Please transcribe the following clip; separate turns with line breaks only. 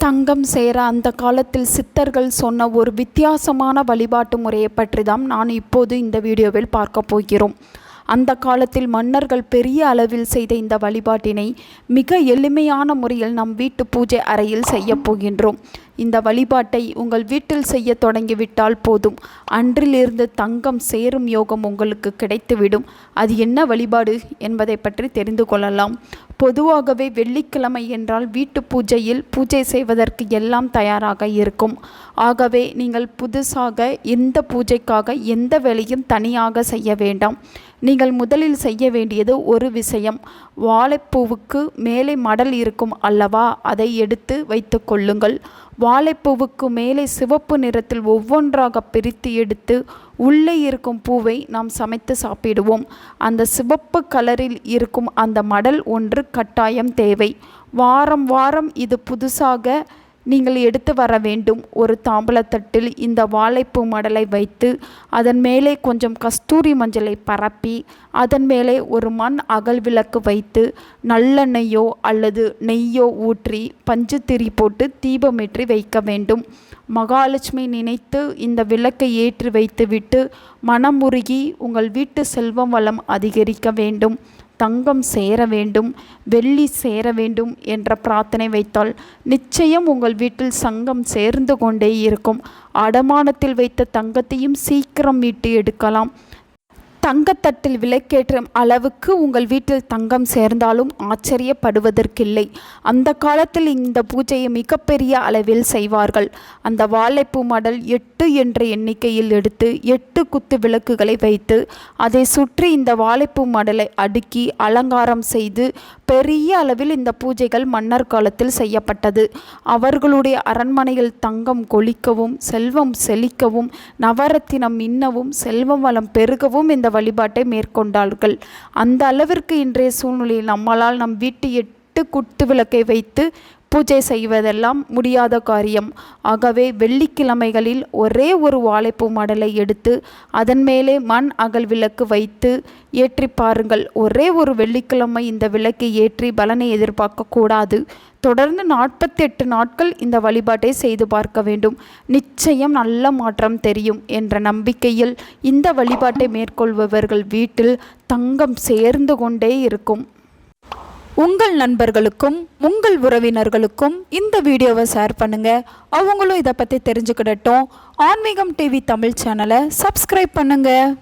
தங்கம் சேர அந்த காலத்தில் சித்தர்கள் சொன்ன ஒரு வித்தியாசமான வழிபாட்டு முறையை பற்றி தான் நான் இப்போது இந்த வீடியோவில் பார்க்க போகிறோம். அந்த காலத்தில் மன்னர்கள் பெரிய அளவில் செய்த இந்த வழிபாட்டினை மிக எளிமையான முறையில் நம் வீட்டு பூஜை அறையில் செய்ய போகின்றோம். இந்த வழிபாட்டை உங்கள் வீட்டில் செய்ய தொடங்கிவிட்டால் போதும், அன்றிலிருந்து தங்கம் சேரும் யோகம் உங்களுக்கு கிடைத்துவிடும். அது என்ன வழிபாடு என்பதை பற்றி தெரிந்து கொள்ளலாம். பொதுவாகவே வெள்ளிக்கிழமை என்றால் வீட்டு பூஜையில் பூஜை செய்வதற்கு எல்லாம் தயாராக இருக்கும். ஆகவே நீங்கள் புதுசாக இந்த பூஜைக்காக எந்த வேலையும் தனியாக செய்ய வேண்டாம். நீங்கள் முதலில் செய்ய வேண்டியது ஒரு விஷயம். வாழைப்பூவுக்கு மேலே மடல் இருக்கும் அல்லவா, அதை எடுத்து வைத்து கொள்ளுங்கள். வாழைப்பூவுக்கு மேலே சிவப்பு நிறத்தில் ஒவ்வொன்றாக பிரித்து எடுத்து உள்ளே இருக்கும் பூவை நாம் சமைத்து சாப்பிடுவோம். அந்த சிவப்பு கலரில் இருக்கும் அந்த மடல் ஒன்று கட்டாயம் தேவை. வாரம் வாரம் இது புதுசாக நீங்கள் எடுத்து வர வேண்டும். ஒரு தாம்பலத்தட்டில் இந்த வாழைப்பூ மடலை வைத்து அதன் மேலே கொஞ்சம் கஸ்தூரி மஞ்சளை பரப்பி அதன் மேலே ஒரு மண் அகல் விளக்கு வைத்து நல்லெண்ணெய்யோ அல்லது நெய்யோ ஊற்றி பஞ்சுத்திரி போட்டு தீபமேற்றி வைக்க வேண்டும். மகாலட்சுமி நினைத்து இந்த விளக்கை ஏற்றி வைத்துவிட்டு மனமுருகி உங்கள் வீட்டு செல்வம் வளம் அதிகரிக்க வேண்டும், தங்கம் சேர வேண்டும், வெள்ளி சேர வேண்டும் என்ற பிரார்த்தனை வைத்தால் நிச்சயம் உங்கள் வீட்டில் சங்கம் சேர்ந்து கொண்டே இருக்கும். அடமானத்தில் வைத்த தங்கத்தையும் சீக்கிரம் மீட்டு எடுக்கலாம். தங்கத்தட்டில் விளக்கேற்றும் அளவுக்கு உங்கள் வீட்டில் தங்கம் சேர்ந்தாலும் ஆச்சரியப்படுவதற்கில்லை. அந்த காலத்தில் இந்த பூஜையை மிகப்பெரிய அளவில் செய்வார்கள். அந்த வாழைப்பூ மடல் 8 என்ற எண்ணிக்கையில் எடுத்து 8 குத்து விளக்குகளை வைத்து அதை சுற்றி இந்த வாழைப்பூ மடலை அடுக்கி அலங்காரம் செய்து பெரிய அளவில் இந்த பூஜைகள் மன்னர் காலத்தில் செய்யப்பட்டது. அவர்களுடைய அரண்மனையில் தங்கம் கொழிக்கவும், செல்வம் செழிக்கவும், நவரத்தினம் மின்னவும், செல்வம் வளம் பெருகவும் இந்த வழிபாட்டை மேற்கொண்டார்கள். அந்த அளவிற்கு இன்றைய சூழ்நிலையில் நம்மால் நம் வீட்டு 8 குத்து விளக்கை வைத்து பூஜை செய்வதெல்லாம் முடியாத காரியம். ஆகவே வெள்ளிக்கிழமைகளில் ஒரே ஒரு வாழைப்பூ மடலை எடுத்து அதன் மேலே மண் அகல் விளக்கு வைத்து ஏற்றி பாருங்கள். ஒரே ஒரு வெள்ளிக்கிழமை இந்த விளக்கை ஏற்றி பலனை எதிர்பார்க்கக்கூடாது. தொடர்ந்து 48 நாட்கள் இந்த வழிபாட்டை செய்து பார்க்க வேண்டும். நிச்சயம் நல்ல மாற்றம் தெரியும் என்ற நம்பிக்கையில் இந்த வழிபாட்டை மேற்கொள்பவர்கள் வீட்டில் தங்கம் சேர்ந்து கொண்டே இருக்கும். உங்கள் நண்பர்களுக்கும் உங்கள் உறவினர்களுக்கும் இந்த வீடியோவை ஷேர் பண்ணுங்கள். அவங்களும் இதை பற்றி தெரிஞ்சுக்கிடட்டும். ஆன்மீகம் டிவி தமிழ் சேனலை சப்ஸ்கிரைப் பண்ணுங்கள்.